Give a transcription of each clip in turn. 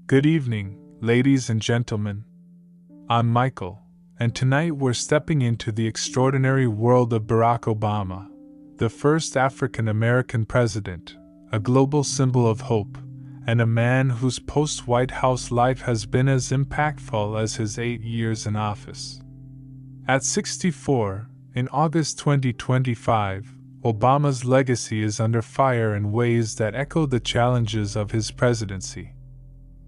Good evening, ladies and gentlemen. I'm Michael, and tonight we're stepping into the extraordinary world of Barack Obama, the first African American president, a global symbol of hope, and a man whose post-White House life has been as impactful as his 8 years in office. At 64, in August 2025, Obama's legacy is under fire in ways that echo the challenges of his presidency.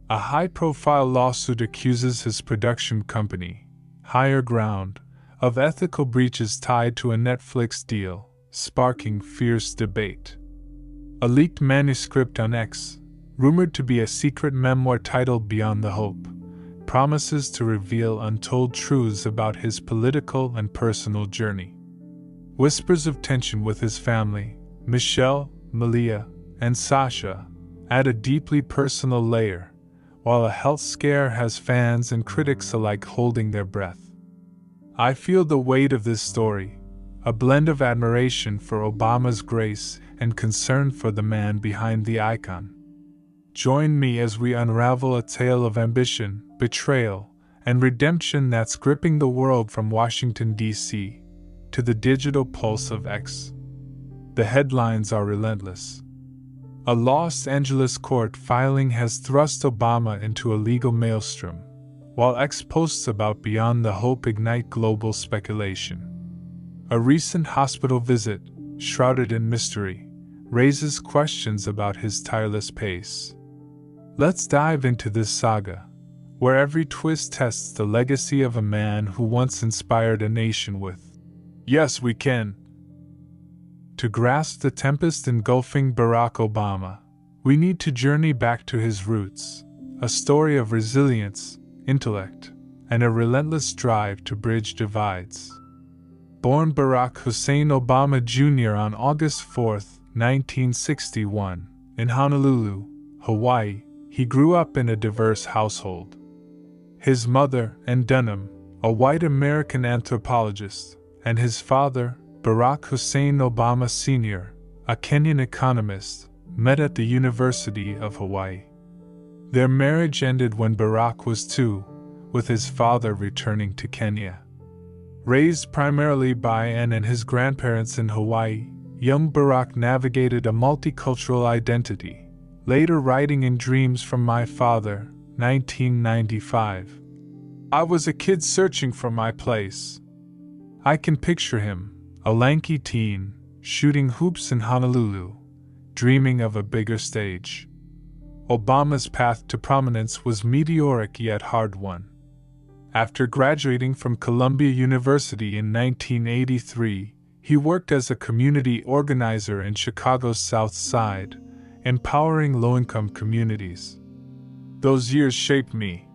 A high-profile lawsuit accuses his production company, Higher Ground, of ethical breaches tied to a Netflix deal, sparking fierce debate. A leaked manuscript on X, rumored to be a secret memoir titled Beyond the Hope, promises to reveal untold truths about his political and personal journey. Whispers of tension with his family, Michelle, Malia, and Sasha, add a deeply personal layer, while a health scare has fans and critics alike holding their breath. I feel the weight of this story, a blend of admiration for Obama's grace and concern for the man behind the icon. Join me as we unravel a tale of ambition, betrayal, and redemption that's gripping the world from Washington, D.C. to the digital pulse of X. The headlines are relentless. A Los Angeles court filing has thrust Obama into a legal maelstrom, while X posts about Beyond the Hope ignite global speculation. A recent hospital visit, shrouded in mystery, raises questions about his tireless pace. Let's dive into this saga, where every twist tests the legacy of a man who once inspired a nation with "Yes, we can." To grasp the tempest engulfing Barack Obama, we need to journey back to his roots, a story of resilience, intellect, and a relentless drive to bridge divides. Born Barack Hussein Obama Jr. on August 4, 1961, in Honolulu, Hawaii, he grew up in a diverse household. His mother, Ann Dunham, a white American anthropologist, and his father, Barack Hussein Obama Sr., a Kenyan economist, met at the University of Hawaii. Their marriage ended when Barack was 2, with his father returning to Kenya. Raised primarily by Ann and his grandparents in Hawaii, young Barack navigated a multicultural identity, later writing in Dreams from My Father, 1995. "I was a kid searching for my place." I can picture him, a lanky teen, shooting hoops in Honolulu, dreaming of a bigger stage. Obama's path to prominence was meteoric yet hard-won. After graduating from Columbia University in 1983, he worked as a community organizer in Chicago's South Side, empowering low-income communities. "Those years shaped me,"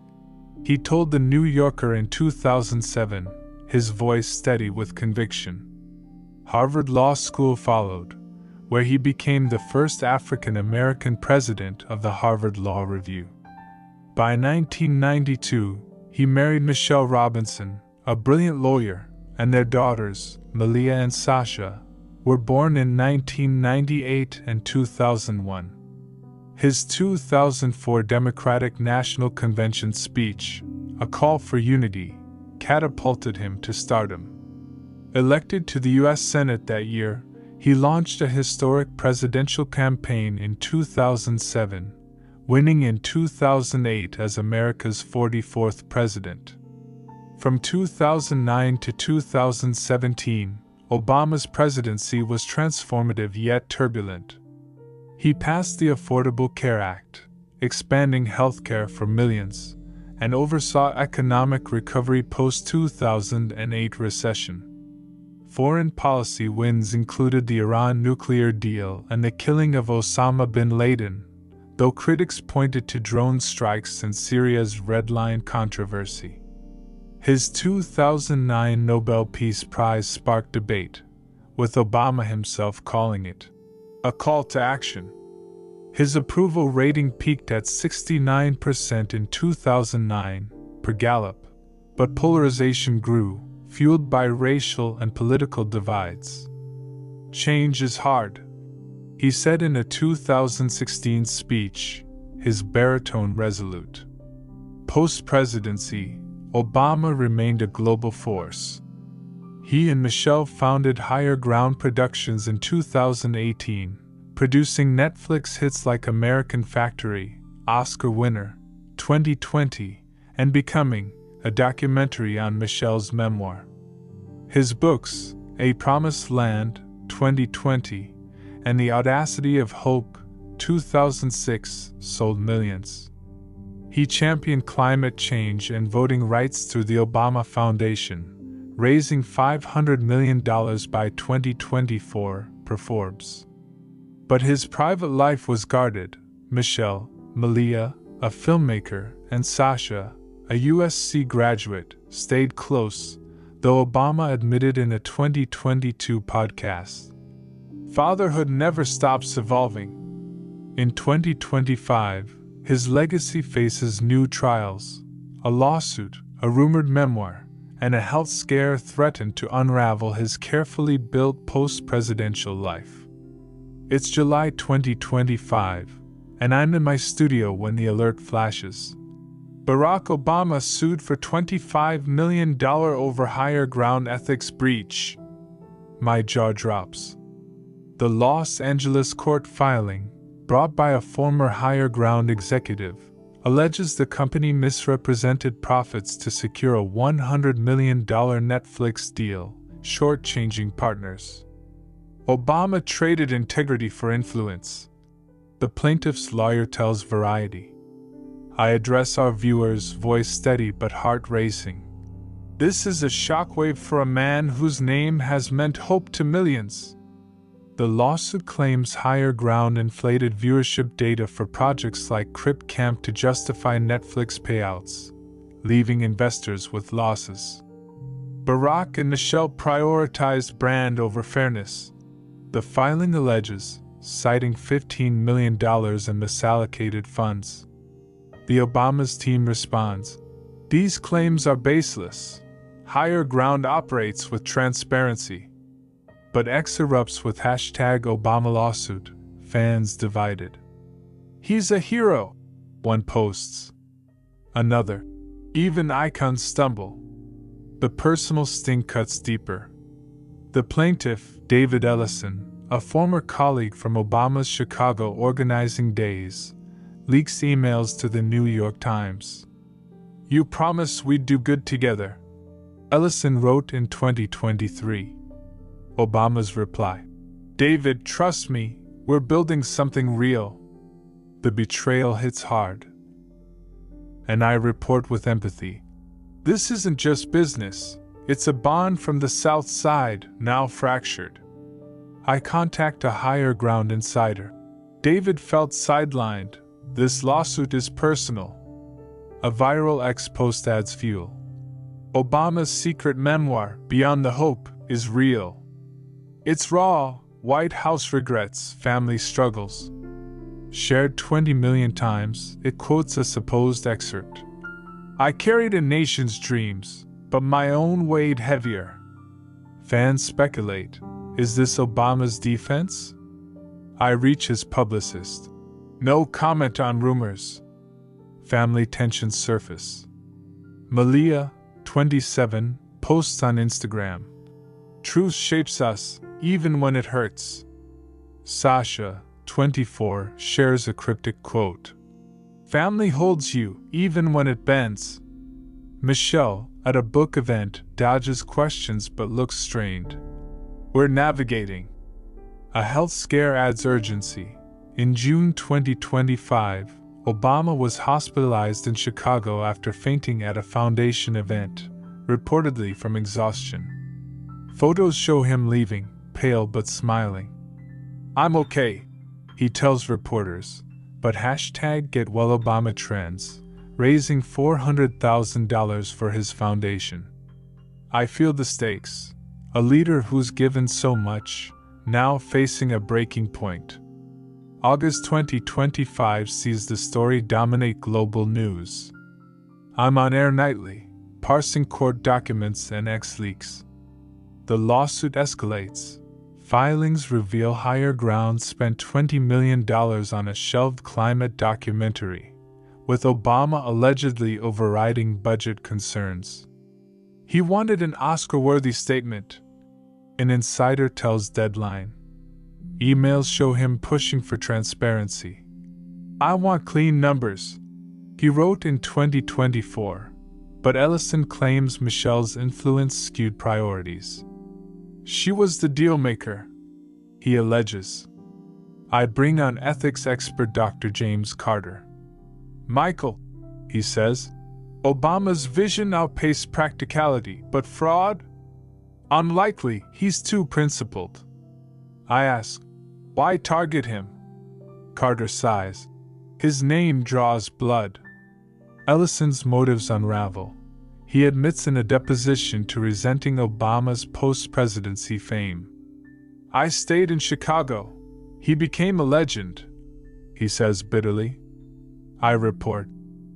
he told The New Yorker in 2007, his voice steady with conviction. Harvard Law School followed, where he became the first African American president of the Harvard Law Review. By 1992, he married Michelle Robinson, a brilliant lawyer, and their daughters, Malia and Sasha, were born in 1998 and 2001. His 2004 Democratic National Convention speech, a call for unity, catapulted him to stardom. Elected to the U.S. Senate that year, he launched a historic presidential campaign in 2007, winning in 2008 as America's 44th president. From 2009 to 2017, Obama's presidency was transformative yet turbulent. He passed the Affordable Care Act, expanding healthcare for millions, and oversaw economic recovery post-2008 recession. Foreign policy wins included the Iran nuclear deal and the killing of Osama bin Laden, though critics pointed to drone strikes and Syria's Red Line controversy. His 2009 Nobel Peace Prize sparked debate, with Obama himself calling it a call to action. His approval rating peaked at 69% in 2009, per Gallup, but polarization grew, fueled by racial and political divides. "Change is hard," he said in a 2016 speech, his baritone resolute. Post-presidency, Obama remained a global force. He and Michelle founded Higher Ground Productions in 2018, producing Netflix hits like American Factory, Oscar winner, 2020, and Becoming, a documentary on Michelle's memoir. His books, A Promised Land, 2020, and The Audacity of Hope, 2006, sold millions. He championed climate change and voting rights through the Obama Foundation, raising $500 million by 2024, per Forbes. But his private life was guarded. Michelle, Malia, a filmmaker, and Sasha, a USC graduate, stayed close, though Obama admitted in a 2022 podcast. Fatherhood never stops evolving. In 2025, his legacy faces new trials. A lawsuit, a rumored memoir, and a health scare threaten to unravel his carefully built post-presidential life. It's July 2025, and I'm in my studio when the alert flashes. Barack Obama sued for $25 million over higher ground ethics breach. My jaw drops. The Los Angeles court filing, brought by a former higher ground executive, alleges the company misrepresented profits to secure a $100 million Netflix deal, shortchanging partners. Obama traded integrity for influence. The plaintiff's lawyer tells Variety. I address our viewers, voice steady but heart racing. This is a shockwave for a man whose name has meant hope to millions. The lawsuit claims Higher Ground inflated viewership data for projects like Crip Camp to justify Netflix payouts, leaving investors with losses. Barack and Michelle prioritized brand over fairness. The filing alleges, citing $15 million in misallocated funds. The Obama's team responds, these claims are baseless. Higher Ground operates with transparency. But X erupts with hashtag Obama lawsuit, fans divided. He's a hero, one posts. Another, even icons stumble. The personal sting cuts deeper. The plaintiff, David Ellison, a former colleague from Obama's Chicago organizing days, leaks emails to the New York Times. You promised we'd do good together, Ellison wrote in 2023. Obama's reply, David, trust me, we're building something real. The betrayal hits hard. And I report with empathy. This isn't just business, it's a bond from the South Side, now fractured. I contact a Higher Ground insider. David felt sidelined. This lawsuit is personal. A viral X post adds fuel. Obama's secret memoir, Beyond the Hope, is real. It's raw, White House regrets, family struggles. Shared 20 million times, it quotes a supposed excerpt. I carried a nation's dreams, but my own weighed heavier. Fans speculate, is this Obama's defense? I reach his publicist. No comment on rumors. Family tensions surface. Malia, 27, posts on Instagram. Truth shapes us, even when it hurts. Sasha, 24, shares a cryptic quote. Family holds you, even when it bends. Michelle, at a book event, dodges questions but looks strained. We're navigating. A health scare adds urgency. In June 2025, Obama was hospitalized in Chicago after fainting at a foundation event, reportedly from exhaustion. Photos show him leaving, pale but smiling. I'm okay, he tells reporters, but hashtag #GetWellObama trends, raising $400,000 for his foundation. I feel the stakes. A leader who's given so much, now facing a breaking point. August 2025 sees the story dominate global news. I'm on air nightly, parsing court documents and X leaks. The lawsuit escalates. Filings reveal Higher Ground spent $20 million on a shelved climate documentary, with Obama allegedly overriding budget concerns. He wanted an Oscar-worthy statement, an insider tells Deadline. Emails show him pushing for transparency. "I want clean numbers," he wrote in 2024, but Ellison claims Michelle's influence skewed priorities. "She was the deal-maker," he alleges. "I bring on ethics expert Dr. James Carter. Michael," he says, "Obama's vision outpaced practicality, but fraud? Unlikely, he's too principled." I ask, "Why target him?" Carter sighs. "His name draws blood." Ellison's motives unravel. He admits in a deposition to resenting Obama's post-presidency fame. "I stayed in Chicago. He became a legend," he says bitterly. I report,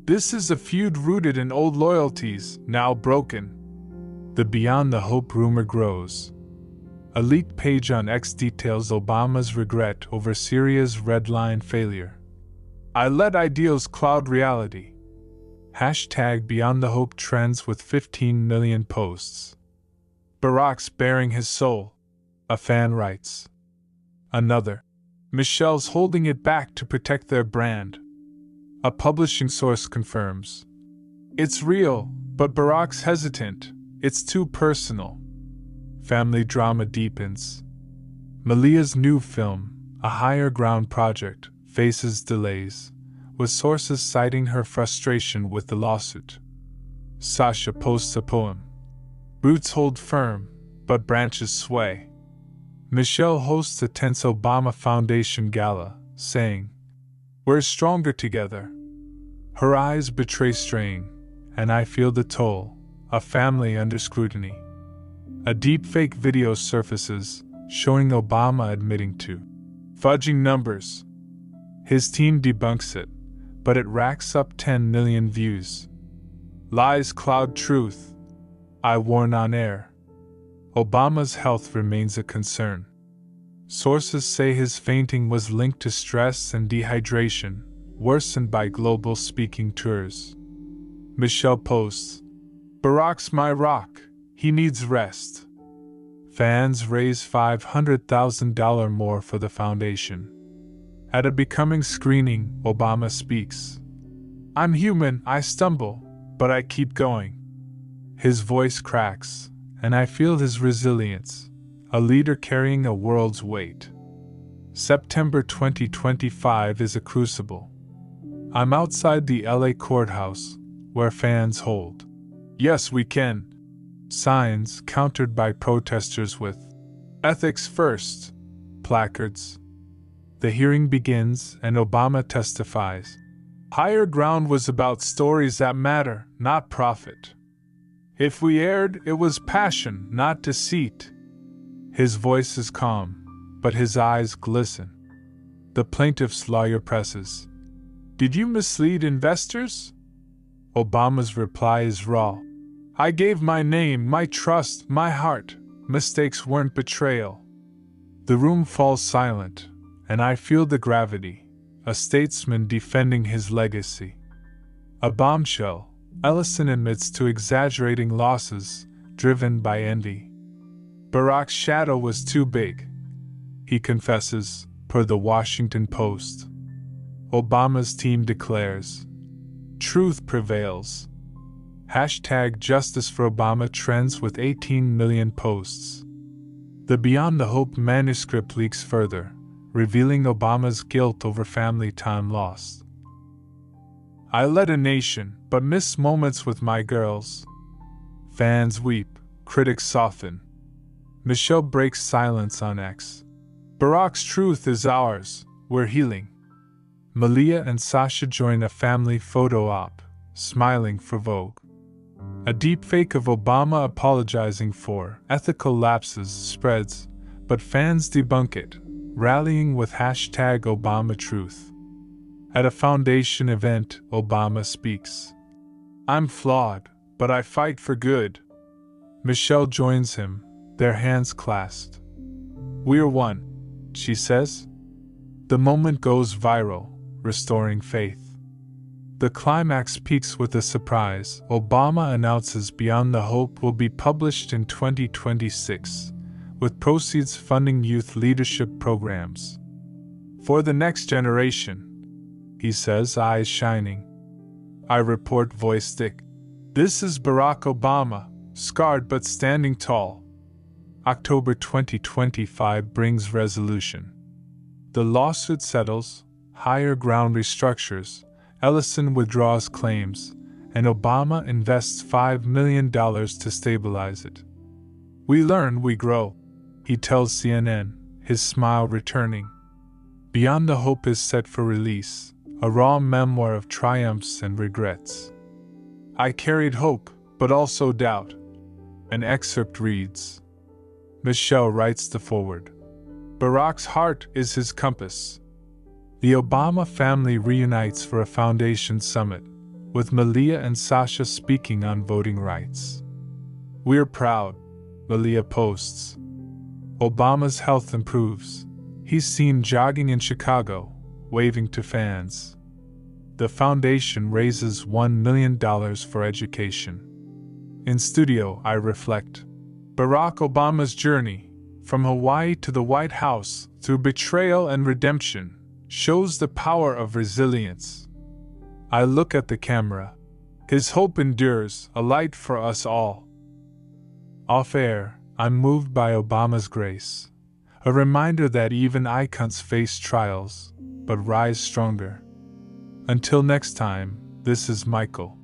"This is a feud rooted in old loyalties, now broken." The Beyond the Hope rumor grows. A leaked page on X details Obama's regret over Syria's red line failure. "I let ideals cloud reality." Hashtag Beyond the Hope trends with 15 million posts. "Barack's bearing his soul," a fan writes. Another, "Michelle's holding it back to protect their brand." A publishing source confirms. "It's real, but Barack's hesitant. It's too personal." Family drama deepens. Malia's new film, A Higher Ground project, faces delays, with sources citing her frustration with the lawsuit. Sasha posts a poem. "Roots hold firm, but branches sway." Michelle hosts a tense Obama Foundation gala, saying, "We're stronger together." Her eyes betray strain, and I feel the toll, a family under scrutiny. A deepfake video surfaces, showing Obama admitting to fudging numbers. His team debunks it, but it racks up 10 million views. Lies cloud truth, I warn on air. Obama's health remains a concern. Sources say his fainting was linked to stress and dehydration, worsened by global speaking tours. Michelle posts, "Barack's my rock, he needs rest." Fans raise $500,000 more for the foundation. At a becoming screening, Obama speaks. "I'm human, I stumble, but I keep going." His voice cracks, and I feel his resilience, a leader carrying a world's weight. September 2025 is a crucible. I'm outside the LA courthouse, where fans hold "Yes, we can" signs countered by protesters with "Ethics first" placards. The hearing begins and Obama testifies. Higher Ground was about stories that matter, not profit. If we erred, it was passion, not deceit. His voice is calm, but his eyes glisten. The plaintiff's lawyer presses. "Did you mislead investors?" Obama's reply is raw. "I gave my name, my trust, my heart. Mistakes weren't betrayal." The room falls silent, and I feel the gravity, a statesman defending his legacy. A bombshell, Ellison admits to exaggerating losses, driven by envy. Barack's shadow was too big, he confesses, per the Washington Post. Obama's team declares, "Truth prevails." Hashtag Justice for Obama trends with 18 million posts. The Beyond the Hope manuscript leaks further, revealing Obama's guilt over family time lost. "I led a nation, but miss moments with my girls." Fans weep, critics soften. Michelle breaks silence on X. "Barack's truth is ours, we're healing." Malia and Sasha join a family photo op, smiling for Vogue. A deepfake of Obama apologizing for ethical lapses spreads, but fans debunk it, rallying with hashtag ObamaTruth. At a foundation event, Obama speaks. "I'm flawed, but I fight for good." Michelle joins him, their hands clasped. "We're one," she says. The moment goes viral, restoring faith. The climax peaks with a surprise. Obama announces Beyond the Hope will be published in 2026, with proceeds funding youth leadership programs. "For the next generation," he says, eyes shining. I report, voice thick. "This is Barack Obama, scarred but standing tall." October 2025 brings resolution. The lawsuit settles, higher ground restructures, Ellison withdraws claims, and Obama invests $5 million to stabilize it. "We learn, we grow," he tells CNN, his smile returning. Beyond the Hope is set for release, a raw memoir of triumphs and regrets. "I carried hope, but also doubt." An excerpt reads. Michelle writes the foreword. Barack's heart is his compass. The Obama family reunites for a foundation summit, with Malia and Sasha speaking on voting rights. "We're proud," Malia posts. Obama's health improves. He's seen jogging in Chicago, waving to fans. The foundation raises $1 million for education. In studio, I reflect. Barack Obama's journey, from Hawaii to the White House, through betrayal and redemption, shows the power of resilience. I look at the camera. His hope endures, a light for us all. Off air, I'm moved by Obama's grace, a reminder that even icons face trials, but rise stronger. Until next time, this is Michael.